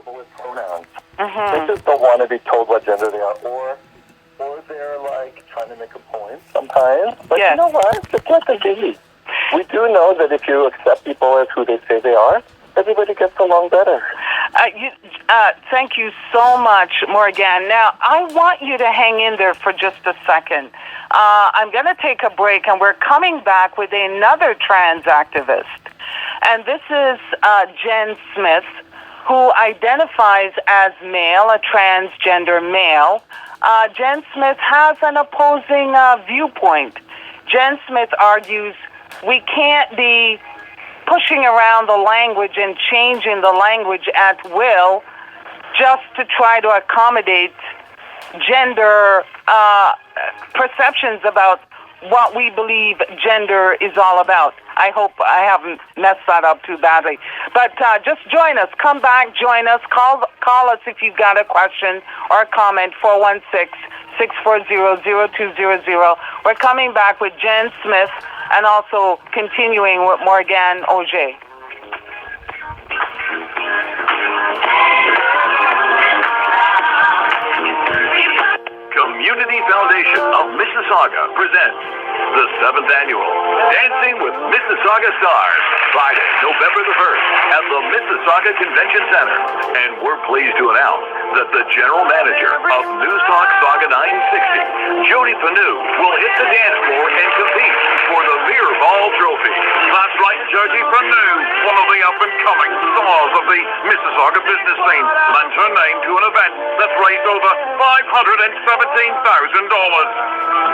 comfortable with pronouns. They just don't want to be told what gender they are, or they're like trying to make a point sometimes. But you know what? Just let them be. We do know that if you accept people as who they say they are, everybody gets along better. Thank you so much, Morgane. Now, I want you to hang in there for just a second. I'm going to take a break, and we're coming back with another trans activist. And this is Jenn Smith, who identifies as male, a transgender male. Jenn Smith has an opposing viewpoint. Jenn Smith argues we can't be pushing around the language and changing the language at will just to try to accommodate gender perceptions about what we believe gender is all about. I hope I haven't messed that up too badly. But just join us. Come back, join us. Call us if you've got a question or a comment, 416-640-0200. We're coming back with Jenn Smith and also continuing with Morgane Oger. Community Foundation of Mississauga presents the 7th annual Dancing with Mississauga Stars, Friday, November the 1st at the Mississauga Convention Center. And we're pleased to announce that the general manager of News Talk Saga 960, Jody Panu, will hit the dance floor and compete for the Mirror Ball Trophy. That's right, Jody Panu, one of the up-and-coming stars of the Mississauga business scene, lends her name to an event that's raised over $517,000.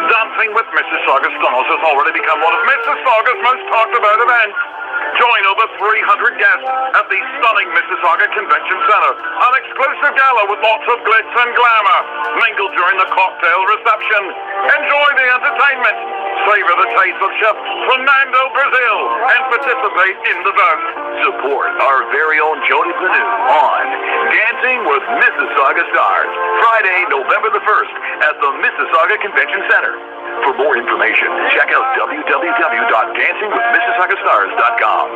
Dancing with Mississauga Stars has already become one of Mississauga's most talked about events. Join over 300 guests at the stunning Mississauga Convention Center. An exclusive gala with lots of glitz and glamour. Mingle during the cocktail reception. Enjoy the entertainment. Savor the taste of Chef Fernando Brazil and participate in the vote. Support our very own Jody Panu on Dancing with Mississauga Stars, Friday, November the 1st at the Mississauga Convention Center. For more information, check out www.dancingwithmississaugastars.com.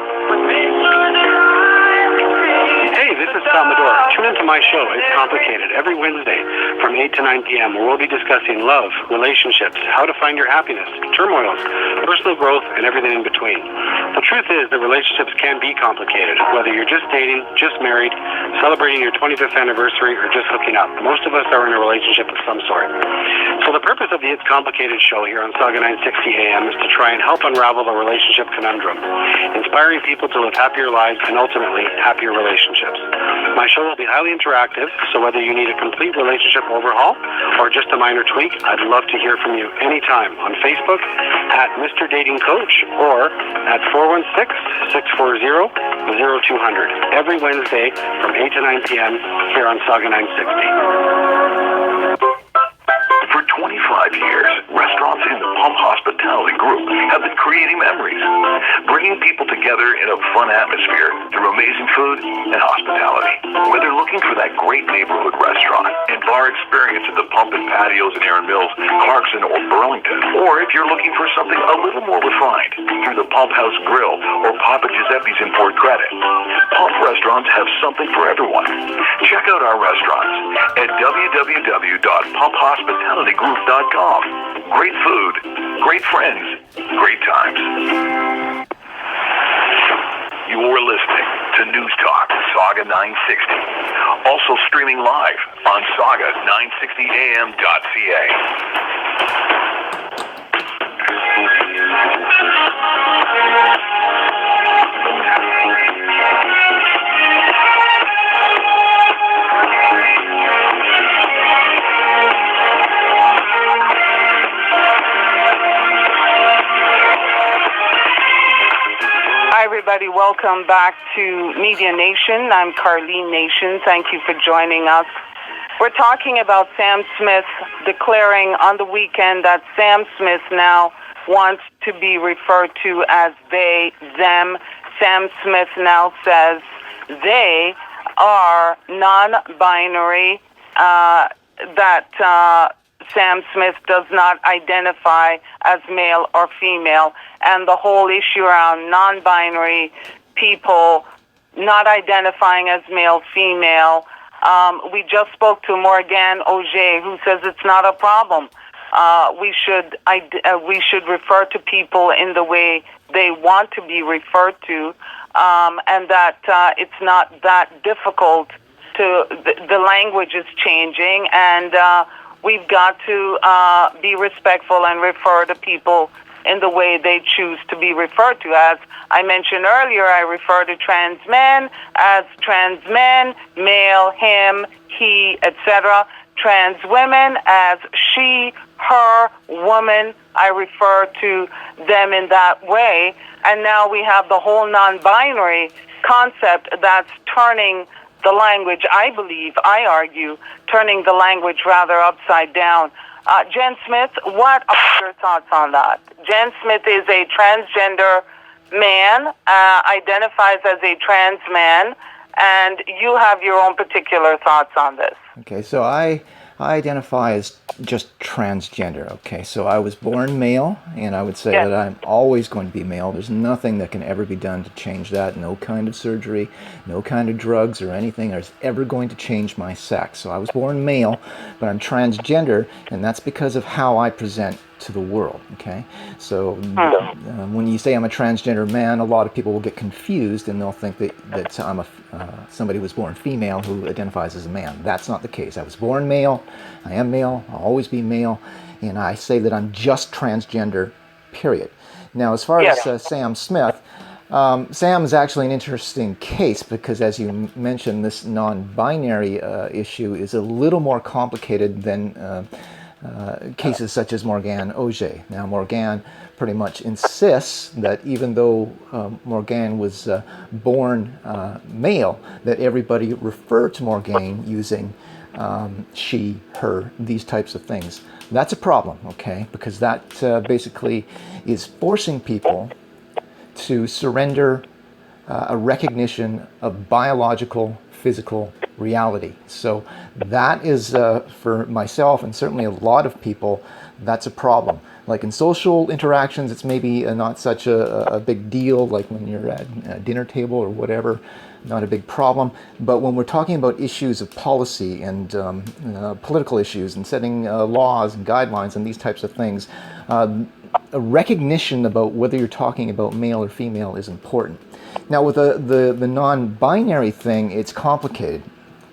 Hey, this is Salvador. Tune into my show, It's Complicated, every Wednesday from 8 to 9 p.m. where we'll be discussing love, relationships, how to find your happiness, turmoils, personal growth, and everything in between. The truth is that relationships can be complicated, whether you're just dating, just married, celebrating your 25th anniversary, or just hooking up. Most of us are in a relationship of some sort. So the purpose of the It's Complicated show here on Saga 960 AM is to try and help unravel the relationship conundrum, inspiring people to live happier lives and ultimately happier relationships. My show will be highly interactive, so whether you need a complete relationship overhaul or just a minor tweak, I'd love to hear from you anytime on Facebook at Mr. Dating Coach or at 416-640-0200 every Wednesday from 8 to 9 p.m. here on Saga 960. For 25 years, restaurants in the Pump Hospitality Group have been creating memories, bringing people together in a fun atmosphere through amazing food and hospitality. Whether looking for that great neighborhood restaurant and bar experience at the Pump and Patios in Erin Mills, Clarkson, or Burlington, or if you're looking for something a little more refined through the Pump House Grill or Papa Giuseppe's in Port Credit, Pump restaurants have something for everyone. Check out our restaurants at www.pumphospitalitygroup.com. Great food, great friends, great times. You're listening to News Talk Saga 960. Also streaming live on saga960am.ca. Hi, everybody. Welcome back to Media Nation. I'm Karlene Nation. Thank you for joining us. We're talking about Sam Smith declaring on the weekend that Sam Smith now wants to be referred to as they, them. Sam Smith now says they are non-binary, that Sam Smith does not identify as male or female, and the whole issue around non-binary people not identifying as male, female. We just spoke to Morgane Oger, who says it's not a problem. We should refer to people in the way they want to be referred to, and that it's not that difficult. The language is changing, and we've got to be respectful and refer to people in the way they choose to be referred to. As I mentioned earlier, I refer to trans men as trans men, male, him, he, etc. Trans women as she, her, woman. I refer to them in that way. And now we have the whole non-binary concept that's turning the language, I argue, turning the language rather upside down. Jenn Smith, what are your thoughts on that? Jenn Smith is a transgender man, identifies as a trans man, and you have your own particular thoughts on this. Okay, so I identify as just transgender. Okay, so I was born male, and I would say that I'm always going to be male. There's nothing that can ever be done to change that. No kind of surgery, no kind of drugs or anything is ever going to change my sex. So I was born male, but I'm transgender, and that's because of how I present to the world. Okay, so when you say I'm a transgender man, a lot of people will get confused and they'll think that I'm somebody who was born female who identifies as a man. That's not the case. I was born male, I am male, I'll always be male, and I say that I'm just transgender, period. Now, as far as Sam Smith, Sam is actually an interesting case because, as you mentioned, this non-binary issue is a little more complicated than cases such as Morgane Oger. Now, Morgane pretty much insists that even though Morgane was born male, that everybody refer to Morgane using she, her, these types of things. That's a problem, okay? Because that basically is forcing people to surrender a recognition of biological, physical reality. So that is, for myself and certainly a lot of people, that's a problem. Like in social interactions, it's maybe not such a big deal, like when you're at a dinner table or whatever, not a big problem. But when we're talking about issues of policy and political issues and setting laws and guidelines and these types of things, a recognition about whether you're talking about male or female is important. Now with the non-binary thing, it's complicated.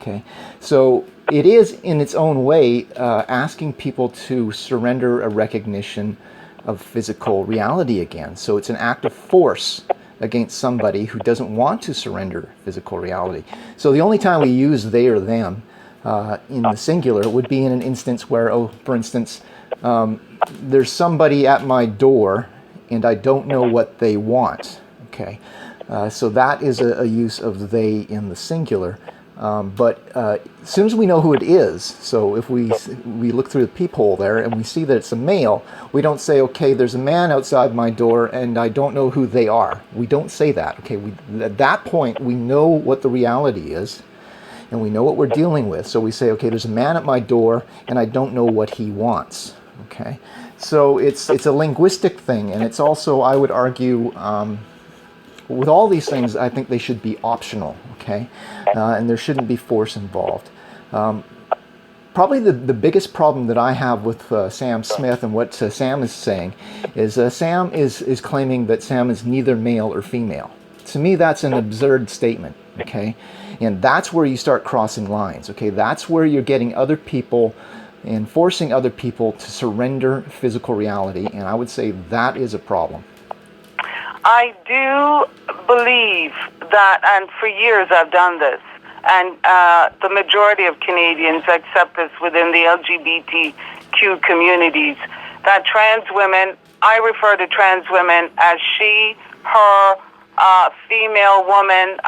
Okay, so it is in its own way asking people to surrender a recognition of physical reality again. So it's an act of force against somebody who doesn't want to surrender physical reality. So the only time we use they or them in the singular would be in an instance where, for instance, there's somebody at my door and I don't know what they want. Okay, so that is a use of they in the singular. But as soon as we know who it is, so if we look through the peephole there and we see that it's a male, we don't say, okay, there's a man outside my door and I don't know who they are. We don't say that. Okay, at that point we know what the reality is and we know what we're dealing with. So we say, okay, there's a man at my door and I don't know what he wants. Okay, so it's a linguistic thing, and it's also, I would argue, with all these things, I think they should be optional, okay? And there shouldn't be force involved. Probably the biggest problem that I have with Sam Smith and what Sam is saying is Sam is claiming that Sam is neither male or female. To me, that's an absurd statement, okay? And that's where you start crossing lines, okay? That's where you're getting other people and forcing other people to surrender physical reality, and I would say that is a problem. I do believe that, and for years I've done this, and the majority of Canadians accept this within the LGBTQ communities, that trans women, I refer to trans women as she, her, female, woman,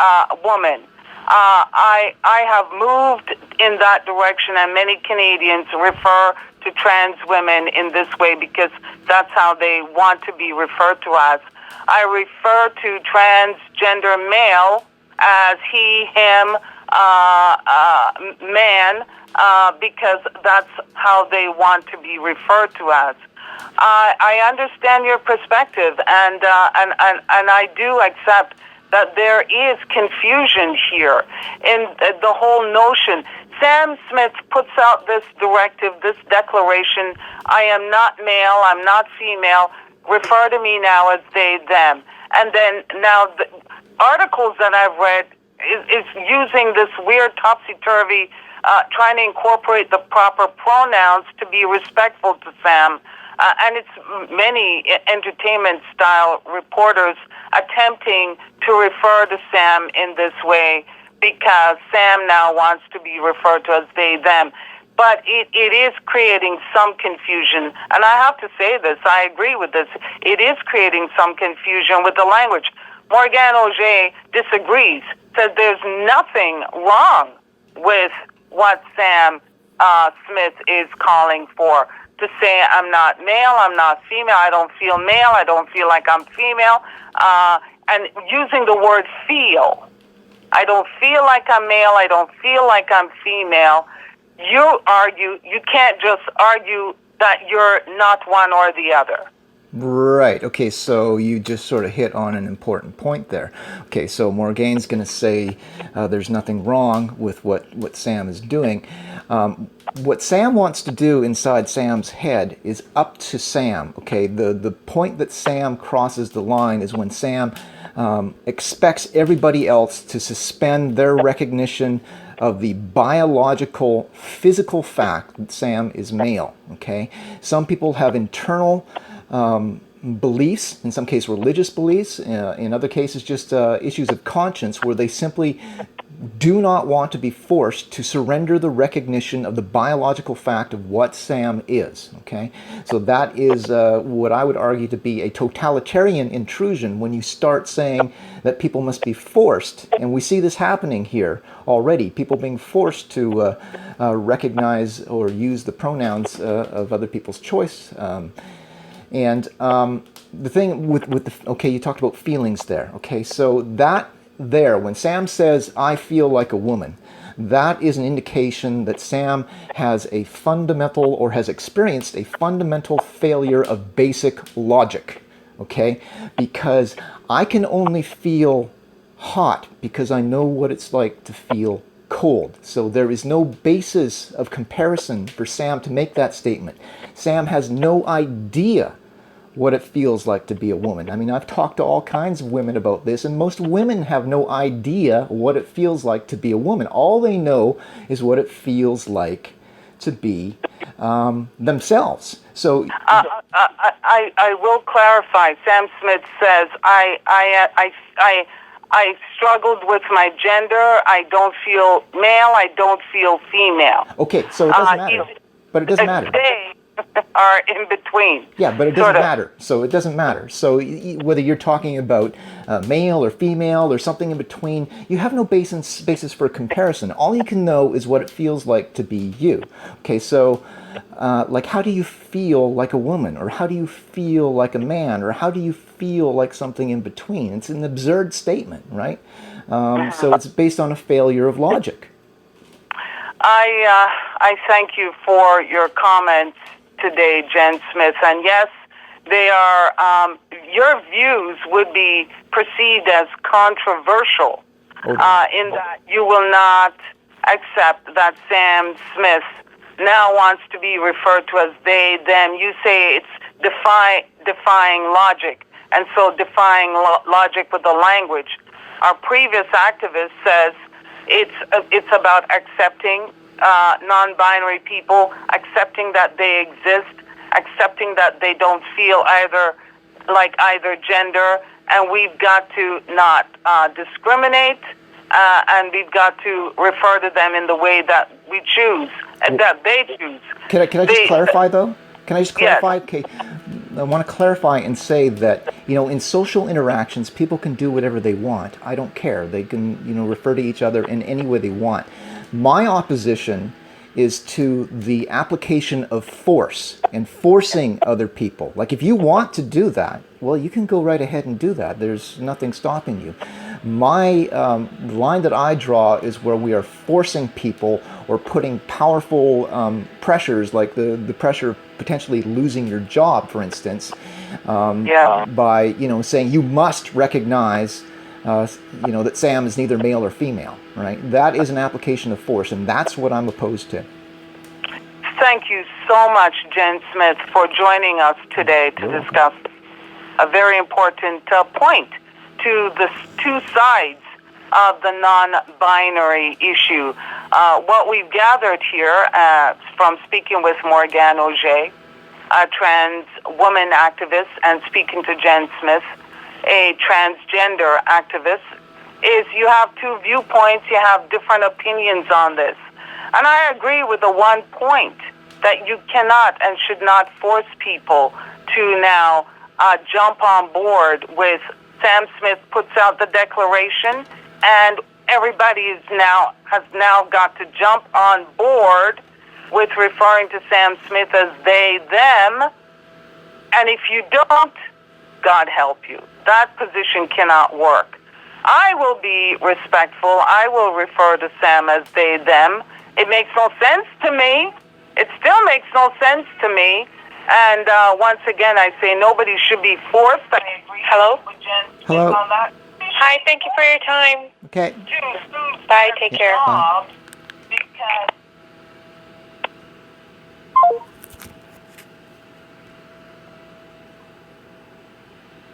woman. I have moved in that direction, and many Canadians refer to trans women in this way because that's how they want to be referred to as. I refer to transgender male as he, him, man, because that's how they want to be referred to as. I understand your perspective, and I do accept that there is confusion here in the whole notion. Sam Smith puts out this directive, this declaration, I am not male, I'm not female, refer to me now as they, them. And then now the articles that I've read is using this weird topsy-turvy, trying to incorporate the proper pronouns to be respectful to Sam. And it's many entertainment-style reporters attempting to refer to Sam in this way because Sam now wants to be referred to as they, them. But it is creating some confusion. And I have to say this, I agree with this. It is creating some confusion with the language. Morgane Oger disagrees, says there's nothing wrong with what Sam Smith is calling for. To say I'm not male, I'm not female, I don't feel male, I don't feel like I'm female, and using the word feel. I don't feel like I'm male, I don't feel like I'm female. You can't just argue that you're not one or the other. Right. Okay, so you just sort of hit on an important point there. Okay, so Morgane's going to say there's nothing wrong with what Sam is doing. What Sam wants to do inside Sam's head is up to Sam. Okay, the point that Sam crosses the line is when Sam expects everybody else to suspend their recognition of the biological, physical fact that Sam is male. Okay, some people have internal beliefs, in some cases religious beliefs, in other cases just issues of conscience where they simply do not want to be forced to surrender the recognition of the biological fact of what Sam is. Okay, so that is what I would argue to be a totalitarian intrusion when you start saying that people must be forced, and we see this happening here already, people being forced to recognize or use the pronouns of other people's choice. And the thing with the, okay, you talked about feelings there. Okay, so that there, when Sam says, I feel like a woman, that is an indication that Sam has a fundamental or has experienced a fundamental failure of basic logic. Okay, because I can only feel hot because I know what it's like to feel cold. So there is no basis of comparison for Sam to make that statement. Sam has no idea what it feels like to be a woman. I mean, I've talked to all kinds of women about this, and most women have no idea what it feels like to be a woman. All they know is what it feels like to be themselves. So I will clarify. Sam Smith says, I struggled with my gender. I don't feel male. I don't feel female. Okay, so it doesn't matter. But it doesn't matter. They are in between. Yeah, but it doesn't matter. So it doesn't matter. So whether you're talking about male or female or something in between, you have no basis for comparison. All you can know is what it feels like to be you. Okay, so like, how do you feel like a woman, or how do you feel like a man, or how do you feel like something in between? It's an absurd statement, right? So it's based on a failure of logic. I thank you for your comments today, Jenn Smith. And yes, they are. Your views would be perceived as controversial, in that you will not accept that Sam Smith now wants to be referred to as they, them. You say it's defying logic, and so defying logic with the language. Our previous activist says it's about accepting non-binary people, accepting that they exist, accepting that they don't feel either gender, and we've got to not discriminate, and we've got to refer to them in the way that we choose, and that they choose. Can I just clarify, though? Can I just clarify? Yes. Okay. I want to clarify and say that, in social interactions, people can do whatever they want. I don't care. They can, refer to each other in any way they want. My opposition is to the application of force and forcing other people. Like, if you want to do that, well, you can go right ahead and do that. There's nothing stopping you. My line that I draw is where we are forcing people or putting powerful pressures, like the pressure of potentially losing your job, for instance, by saying you must recognize that Sam is neither male or female, right? That is an application of force, and that's what I'm opposed to. Thank you so much, Jenn Smith, for joining us today to discuss a very important point to the two sides of the non-binary issue. What we've gathered here from speaking with Morgane Oger, a trans woman activist, and speaking to Jenn Smith, a transgender activist, is you have two viewpoints, you have different opinions on this. And I agree with the one point that you cannot and should not force people to now jump on board with Sam Smith puts out the declaration, and everybody has now got to jump on board with referring to Sam Smith as they, them. And if you don't, God help you. That position cannot work. I will be respectful. I will refer to Sam as they, them. It makes no sense to me. It still makes no sense to me. And once again, I say nobody should be forced. I agree. Hello? With Jenn Hello. on that. Hi, thank you for your time. Okay. Bye, take care. Bye. Because